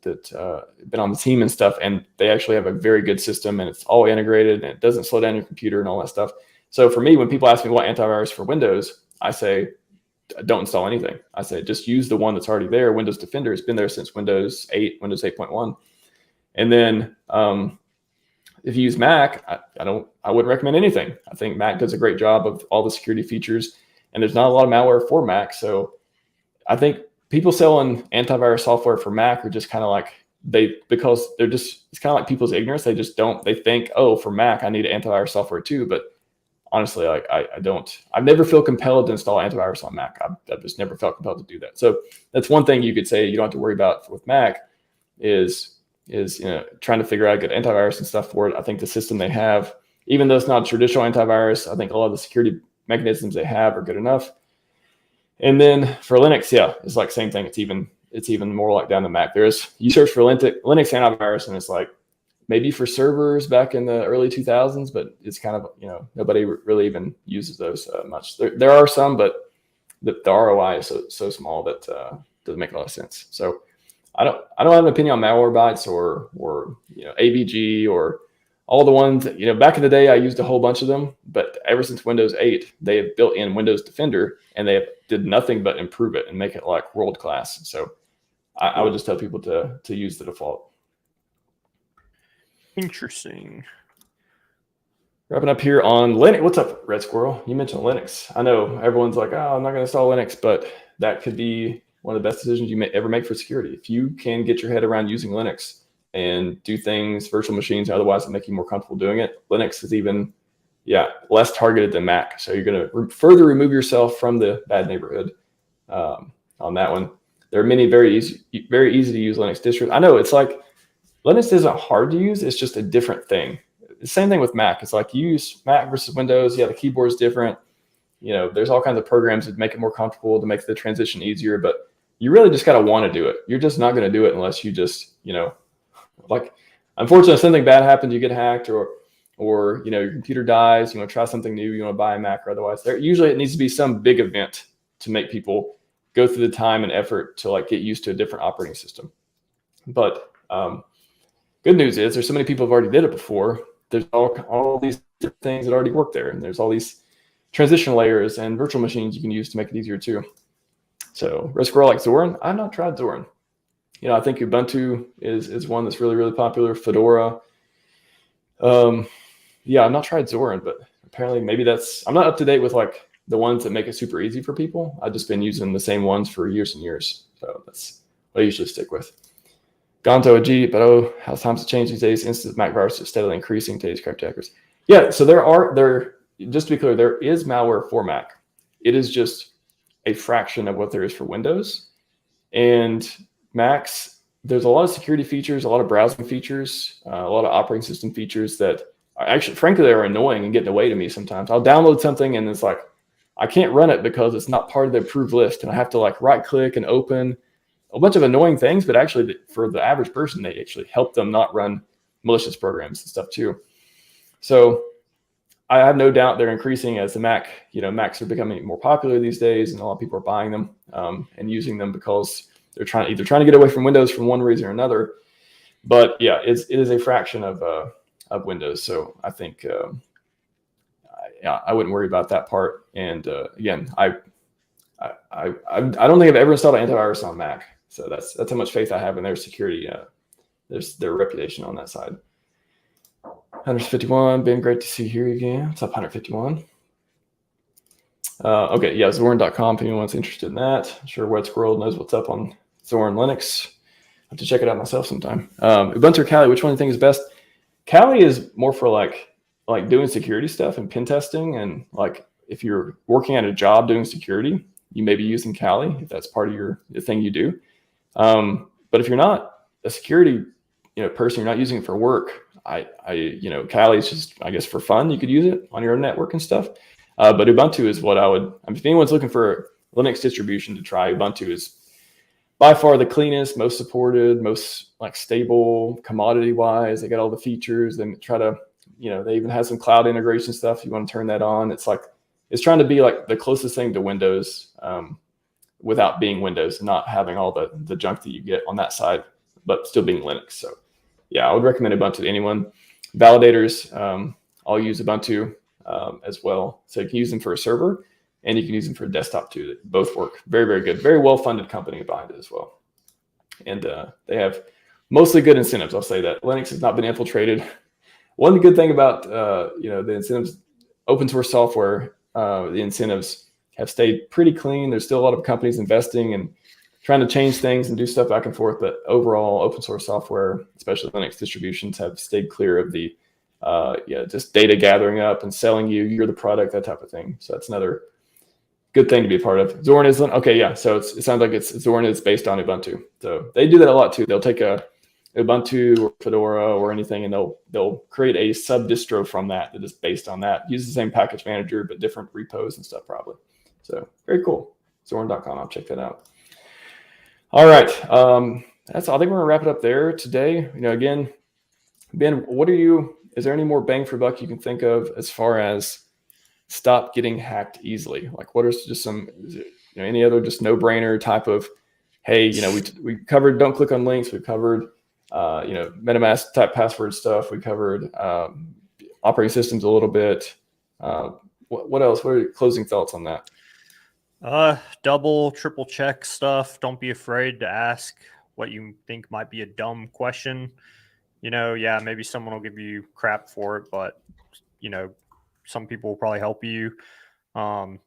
been on the team and stuff, and they actually have a very good system, and it's all integrated, and it doesn't slow down your computer and all that stuff. So for me, when people ask me what antivirus for Windows, I say don't install anything. I say just use the one that's already there. Windows Defender has been there since Windows 8, Windows 8.1. And then if you use Mac, I wouldn't recommend anything. I think Mac does a great job of all the security features, and there's not a lot of malware for Mac. So I think people selling antivirus software for Mac are just kind of like it's kind of like people's ignorance. They think, oh, for Mac, I need antivirus software too. But honestly, like I've never felt compelled to install antivirus on Mac. I've just never felt compelled to do that. So that's one thing you could say you don't have to worry about with Mac is trying to figure out good antivirus and stuff for it. I think the system they have, even though it's not a traditional antivirus, I think a lot of the security mechanisms they have are good enough. And then for Linux, yeah, it's like same thing. It's even more like down the Mac. You search for Linux antivirus and it's like maybe for servers back in the early 2000s, but it's kind of, nobody really even uses those much. There are some, but the ROI is so small that doesn't make a lot of sense. So I don't have an opinion on Malwarebytes or AVG or all the ones that, back in the day I used a whole bunch of them, but ever since Windows 8, they have built in Windows Defender and they did nothing but improve it and make it like world class. So I would just tell people to use the default. Interesting. Wrapping up here on Linux. What's up, Red Squirrel? You mentioned Linux. I know everyone's like, oh, I'm not going to install Linux, but that could be one of the best decisions you may ever make for security. If you can get your head around using Linux and do things, virtual machines, otherwise that make you more comfortable doing it, Linux is even, less targeted than Mac. So you're going to further remove yourself from the bad neighborhood on that one. There are many very easy to use Linux distros. I know it's like Linux isn't hard to use. It's just a different thing. The same thing with Mac. It's like you use Mac versus Windows. Yeah, the keyboard is different. There's all kinds of programs that make it more comfortable to make the transition easier, but you really just got to want to do it. You're just not going to do it unless you just, like, unfortunately, if something bad happens, you get hacked or your computer dies, you want to try something new, you want to buy a Mac or otherwise. Usually it needs to be some big event to make people go through the time and effort to like get used to a different operating system. But good news is there's so many people who've already did it before. There's all these different things that already work there. And there's all these transition layers and virtual machines you can use to make it easier too. So Red Squirrel like Zorin. I've not tried Zorin. I think Ubuntu is one that's really, really popular. Fedora. I've not tried Zorin, but apparently I'm not up to date with like the ones that make it super easy for people. I've just been using the same ones for years and years. So that's what I usually stick with. Gonto Ajit, but how times have changed these days. Instances of Mac viruses are steadily increasing today's crypto hackers. Yeah, so just to be clear, there is malware for Mac. It is just a fraction of what there is for Windows. And Macs, there's a lot of security features, a lot of browsing features, a lot of operating system features that are actually, frankly, they're annoying and getting away to me sometimes. I'll download something and it's like, I can't run it because it's not part of the approved list. And I have to like right click and open a bunch of annoying things, but actually for the average person, they actually help them not run malicious programs and stuff too. So I have no doubt they're increasing as the Macs are becoming more popular these days, and a lot of people are buying them and using them because they're trying to get away from Windows for one reason or another. But yeah, it is a fraction of Windows. So I think I wouldn't worry about that part. And again, I don't think I've ever installed an antivirus on Mac. So that's how much faith I have in their security, their reputation on that side. 151, been great to see you here again. What's up, 151? Okay, yeah, Zorin.com if anyone's interested in that. I'm sure Wet Squirrel knows what's up on Zorin Linux. I have to check it out myself sometime. Ubuntu or Kali, which one do you think is best? Kali is more for like doing security stuff and pen testing, and like if you're working at a job doing security, you may be using Kali if that's part of the thing you do. But if you're not a security person, you're not using it for work. Kali is just, I guess, for fun. You could use it on your own network and stuff. But Ubuntu is what if anyone's looking for Linux distribution to try, Ubuntu is by far the cleanest, most supported, most like stable, commodity wise. They got all the features. They try to, they even have some cloud integration stuff. You want to turn that on. It's trying to be like the closest thing to Windows without being Windows and not having all the junk that you get on that side, but still being Linux. So yeah, I would recommend Ubuntu to anyone. Validators, I'll use Ubuntu as well. So you can use them for a server and you can use them for a desktop too. They both work very, very good. Very well-funded company behind it as well. And they have mostly good incentives. I'll say that. Linux has not been infiltrated. One good thing about the incentives, open source software, the incentives have stayed pretty clean. There's still a lot of companies investing and trying to change things and do stuff back and forth. But overall, open source software, especially Linux distributions, have stayed clear of the just data gathering up and selling you're the product, that type of thing. So that's another good thing to be a part of. Zorin is okay, yeah. So it sounds like Zorin is based on Ubuntu. So they do that a lot too. They'll take a Ubuntu or Fedora or anything, and they'll create a sub distro from that is based on that. Use the same package manager but different repos and stuff probably. So very cool. Zorin.com. I'll check that out. All right. That's all. I think we're gonna wrap it up there today. Again, Ben, is there any more bang for buck you can think of as far as stop getting hacked easily? Like, what are just any other just no-brainer type of, hey, we covered don't click on links, we covered MetaMask type password stuff, we covered operating systems a little bit. What else? What are your closing thoughts on that? Double, triple check stuff. Don't be afraid to ask what you think might be a dumb question. Maybe someone will give you crap for it, but some people will probably help you.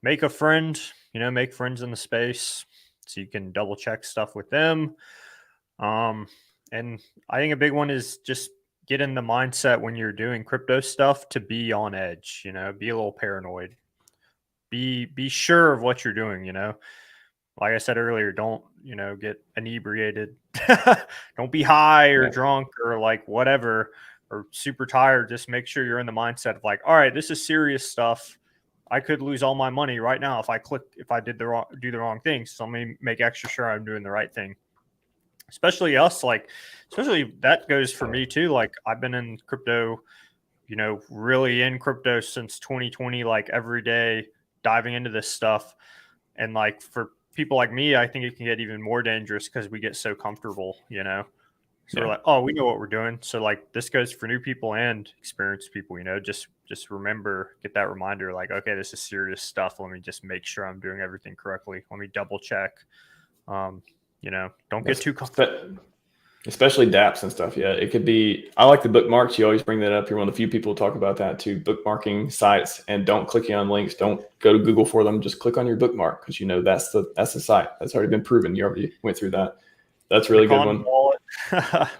Make a friend, make friends in the space so you can double check stuff with them. And I think a big one is just get in the mindset when you're doing crypto stuff to be on edge, be a little paranoid. Be sure of what you're doing, Like I said earlier, don't, get inebriated. Don't be high or drunk or like whatever, or super tired. Just make sure you're in the mindset of like, all right, this is serious stuff. I could lose all my money right now if I do the wrong thing. So let me make extra sure I'm doing the right thing. Especially that goes for me too. Like I've been in crypto, really in crypto since 2020, like every day diving into this stuff. And like for people like me, I think it can get even more dangerous because we get so comfortable, So we're like, oh, we know what we're doing. So like this goes for new people and experienced people, just remember, get that reminder, like, okay, this is serious stuff. Let me just make sure I'm doing everything correctly. Let me double check. Don't get too comfortable. Especially dApps and stuff. Yeah, it could be. I like the bookmarks. You always bring that up. You're one of the few people who talk about that too. Bookmarking sites, and don't click on links. Don't go to Google for them. Just click on your bookmark because that's the site. That's already been proven. You already went through that. That's a really good one. Wallet,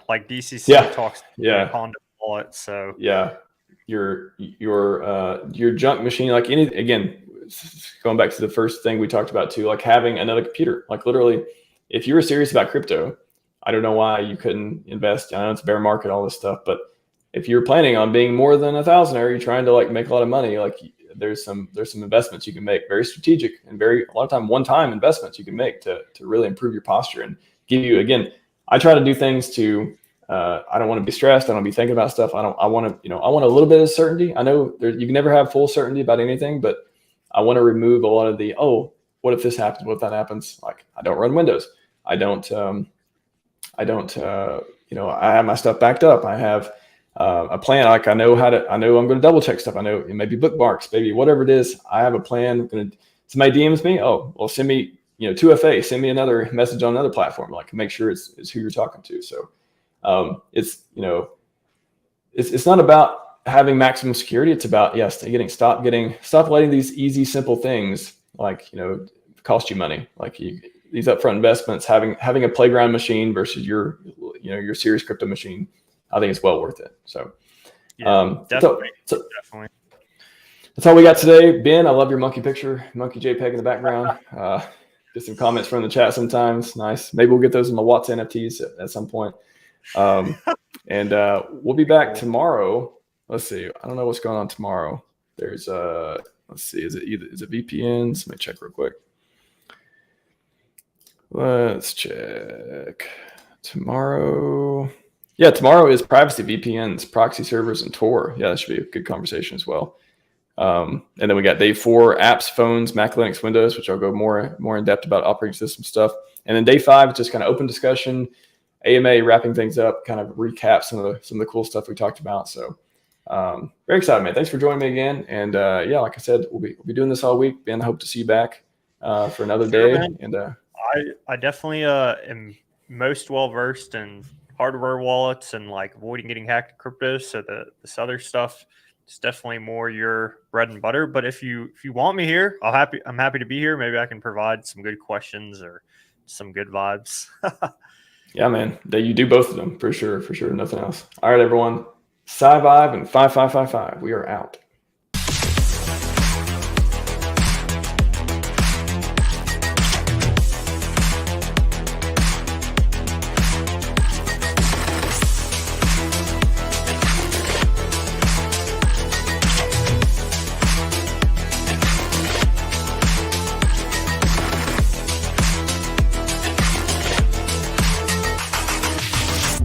like DCC talks. Conda wallet. So your junk machine. Like again, going back to the first thing we talked about too. Like having another computer. Like literally, if you were serious about crypto, I don't know why you couldn't invest. I know it's bear market, all this stuff, but if you're planning on being more than 1,000, or you're trying to like make a lot of money, like there's some investments you can make, very strategic and a lot of time one-time investments you can make to really improve your posture and give you. Again, I try to do things to. I don't want to be stressed. I don't be thinking about stuff. I want a little bit of certainty. I know you can never have full certainty about anything, but I want to remove a lot of the what if this happens? What if that happens? Like I don't run Windows. I have my stuff backed up. I have a plan. Like I know I'm going to double check stuff. I know maybe bookmarks, maybe whatever it is. I have a plan. Somebody DMs me. Oh, well, send me, 2FA, send me another message on another platform. Like make sure it's who you're talking to. So it's not about having maximum security. It's about, stop letting these easy, simple things like, cost you money. Like these upfront investments, having a playground machine versus your serious crypto machine, I think it's well worth it. So, definitely. That's all we got today. Ben, I love your monkey picture, monkey JPEG in the background. Get some comments from the chat sometimes. Nice. Maybe we'll get those in the Watts NFTs at some point. And we'll be back tomorrow. Let's see. I don't know what's going on tomorrow. There's let's see. Is it VPNs? Let me check real quick. Let's check. Tomorrow. Yeah, tomorrow is privacy VPNs, proxy servers, and Tor. Yeah, that should be a good conversation as well. And then we got day 4, apps, phones, Mac, Linux, Windows, which I'll go more in depth about operating system stuff. And then day 5, just kind of open discussion, AMA, wrapping things up, kind of recap some of the cool stuff we talked about. So very excited, man. Thanks for joining me again. And like I said, we'll be doing this all week. Ben, I hope to see you back for another day. Man. And I definitely am most well versed in hardware wallets and like avoiding getting hacked in crypto. So this other stuff is definitely more your bread and butter. But if you want me here, I'm happy to be here. Maybe I can provide some good questions or some good vibes. Yeah, man. You do both of them for sure. Nothing else. All right, everyone. Scivive and 5555. We are out.